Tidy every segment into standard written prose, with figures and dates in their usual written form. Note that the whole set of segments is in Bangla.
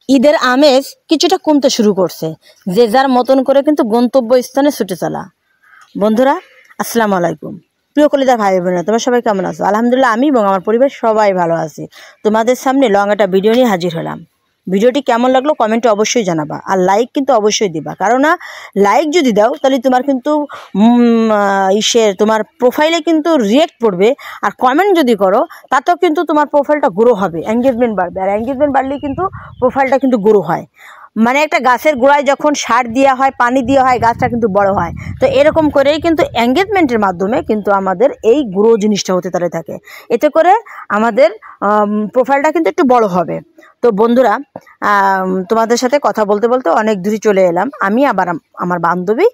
ঈদের আমেজ কিছুটা কমতে শুরু করছে, যে যার মতন করে কিন্তু গন্তব্যস্থানে ছুটে চলা। বন্ধুরা আসসালামু আলাইকুম, প্রিয় কলিজার ভাই বোনেরা, তোমরা সবাই কেমন আছো? আলহামদুলিল্লাহ আমি এবং আমার পরিবার সবাই ভালো আছি। তোমাদের সামনে লং একটা ভিডিও নিয়ে হাজির হলাম। ভিডিওটি কেমন লাগলো কমেন্টে অবশ্যই জানাবা, আর লাইক কিন্তু অবশ্যই দিবা, কারণ না লাইক যদি দাও তাহলে তোমার কিন্তু তোমার প্রোফাইলে কিন্তু রিয়েক্ট পড়বে, আর কমেন্ট যদি করো তাতেও কিন্তু তোমার প্রোফাইলটা গ্রো হবে, এঙ্গেজমেন্ট বাড়বে, আর এঙ্গেজমেন্ট বাড়লেই কিন্তু প্রোফাইলটা কিন্তু গ্রো হয়। মানে একটা গাছের গোড়ায় যখন সার দেওয়া হয়, পানি দেওয়া হয়, গাছটা কিন্তু বড় হয়। তো এরকম করেই কিন্তু এঙ্গেজমেন্টের মাধ্যমে কিন্তু আমাদের এই গ্রো জিনিসটা হতে থাকে, এতে করে আমাদের প্রোফাইলটা কিন্তু একটু বড় হবে। তো বন্ধুরা তোমাদের সাথে কথা বলতে বলতে অনেক দূরে চলে এলাম। আমি আবার আমার বান্ধবী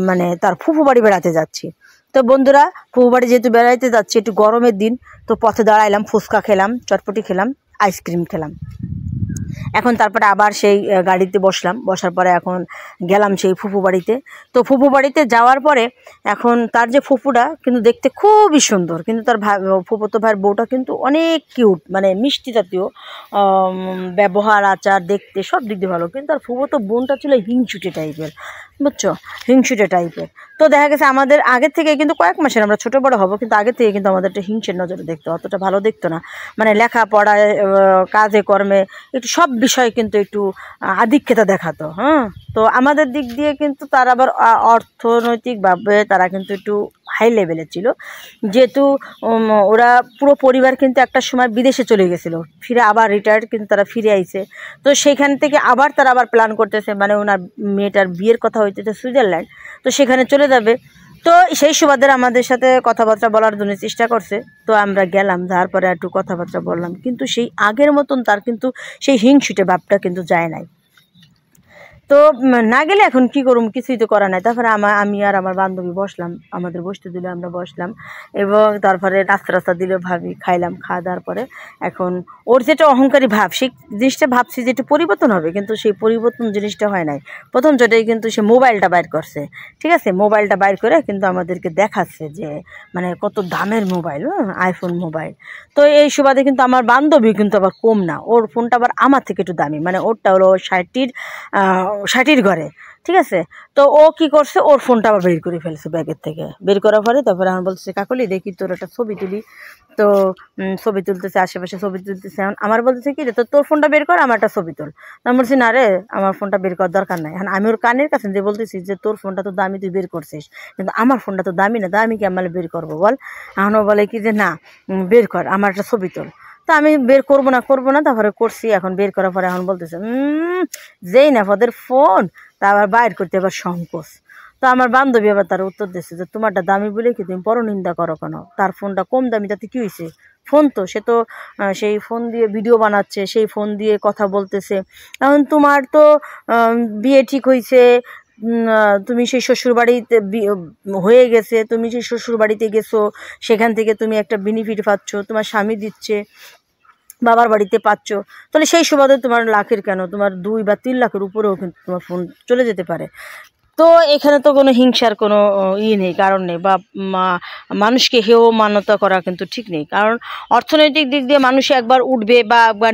মানে তার ফুফু বাড়ি বেড়াতে যাচ্ছি। তো বন্ধুরা ফুফু বাড়ি যেহেতু বেড়াইতে যাচ্ছি, একটু গরমের দিন, তো পথে দাঁড়াইলাম, ফুচকা খেলাম, চটপটি খেলাম, আইসক্রিম খেলাম। এখন তারপরে আবার সেই গাড়িতে বসলাম, বসার পরে এখন গেলাম সেই ফুফু বাড়িতে। তো ফুফু বাড়িতে যাওয়ার পরে এখন তার যে ফুফুটা কিন্তু দেখতে খুবই সুন্দর, কিন্তু তার ফুফুতো ভাইয়ের বউটা কিন্তু অনেক কিউট, মানে মিষ্টি জাতীয় ব্যবহার, আচার, দেখতে সব দিক দিয়ে ভালো, কিন্তু তার ফুফুতো বোনটা ছিল হিংসুটে টাইপের, বুঝছো, হিংসুটে টাইপের। তো দেখা গেছে আমাদের আগের থেকে কিন্তু কয়েক মাসের আমরা ছোটো বড়ো হবো, কিন্তু আগের থেকে কিন্তু আমাদের একটা হিংসের নজরে দেখতো, অতটা ভালো দেখতো না। মানে লেখাপড়ায়, কাজে কর্মে একটু সব বিষয়ে কিন্তু একটু আধিক্যতা দেখাতো। তো আমাদের দিক দিয়ে কিন্তু তারা আবার অর্থনৈতিকভাবে তারা কিন্তু একটু হাই লেভেলের ছিল, যেহেতু ওরা পুরো পরিবার কিন্তু একটা সময় বিদেশে চলে গেছিলো, ফিরে আবার রিটায়ার্ড কিন্তু তারা ফিরে আইছে। তো সেইখান থেকে আবার তারা আবার প্ল্যান করতেছে, মানে ওনার মেয়েটার বিয়ের কথা হইতেছে সুইজারল্যান্ড, তো সেখানে চলে যাবে। তো সেই সুবাদে আমাদের সাথে কথাবার্তা বলার জন্য চেষ্টা করছে। তো আমরা গেলাম, যাওয়ার পরে একটু কথাবার্তা বললাম, কিন্তু সেই আগের মতন তার কিন্তু সেই হিংসুটে ভাবটা কিন্তু যায় নাই। তো না গেলে এখন কি করুম, কিছুই তো করা নাই। তারপরে আমি আর আমার বান্ধবী বসলাম, আমাদের বসতে দিলে আমরা বসলাম, এবং তারপরে রাস্তা দিলে ভাবি খাইলাম। খাওয়া দাওয়ার পরে এখন ওর যেটা অহংকারী ভাব, সেই জিনিসটা ভাবছি যে একটু পরিবর্তন হবে, কিন্তু সেই পরিবর্তন জিনিসটা হয় নাই। প্রথম যেটাই কিন্তু সে মোবাইলটা বাইর করছে, ঠিক আছে, মোবাইলটা বাইর করে কিন্তু আমাদেরকে দেখাচ্ছে যে মানে কত দামের মোবাইল, আইফোন মোবাইল। তো এই সুবাদে কিন্তু আমার বান্ধবী কিন্তু আবার কম না, ওর ফোনটা আবার আমার থেকে একটু দামি, মানে ওরটা হলো 60-র ঘরে, ঠিক আছে। তো ও কি করছে, ওর ফোনটা আবার বের করে ফেলছে ব্যাগের থেকে, বের করার পরে তারপরে আমার বলছে কাকলি দেখি তোর একটা ছবি তুলি। তো ছবি তুলতেছে, আশেপাশে ছবি তুলতেছে। এখন আমার বলতেছে কি রে, তোর ফোনটা বের কর, আমার একটা ছবি তোল। আমি বলছি না রে, আমার ফোনটা বের করার দরকার নাই। এখন আমি ওর কানের কাছে যে বলতেছি যে তোর ফোনটা তো দামি, তুই বের করছিস, কিন্তু আমার ফোনটা তো দামি না, দামি কি আমার বের করবো বল। এখন ও বলে কি যে না বের কর, আমার একটা ছবি তোল। তো আমি বের করবো না, তারপরে করছি। এখন বের করার পরে এখন বলতেছে যেই না ওদের ফোন, তা আবার বাইর করতে আবার সংকোচ। তো আমার বান্ধবী আবার তার উত্তর দিচ্ছে যে তোমারটা দামি বলে কি তুমি পরনিন্দা করো কেন, তার ফোনটা কম দামি, তাতে কী হয়েছে, ফোন তো সে তো সেই ফোন দিয়ে ভিডিও বানাচ্ছে, সেই ফোন দিয়ে কথা বলতেছে। এখন তোমার তো বিয়ে ঠিক হয়েছে, তুমি সেই শ্বশুরবাড়িতে হয়ে গেছে, তুমি সেই শ্বশুরবাড়িতে গেছো, সেখান থেকে তুমি একটা বেনিফিট পাচ্ছ, তোমার স্বামী দিচ্ছে, বাবার বাড়িতে পাচ্ছ, তাহলে সেই সুবাদে তোমার লাখের কেন, তোমার 2 বা 3 লাখের উপরেও কিন্তু তোমার ফোন চলে যেতে পারে। তো এখানে তো কোনো হিংসার কোনো নেই, কারণ নেই, বা মানুষকে হেয় মান্যতা করা কিন্তু ঠিক নেই, কারণ অর্থনৈতিক দিক দিয়ে মানুষ একবার উঠবে বা একবার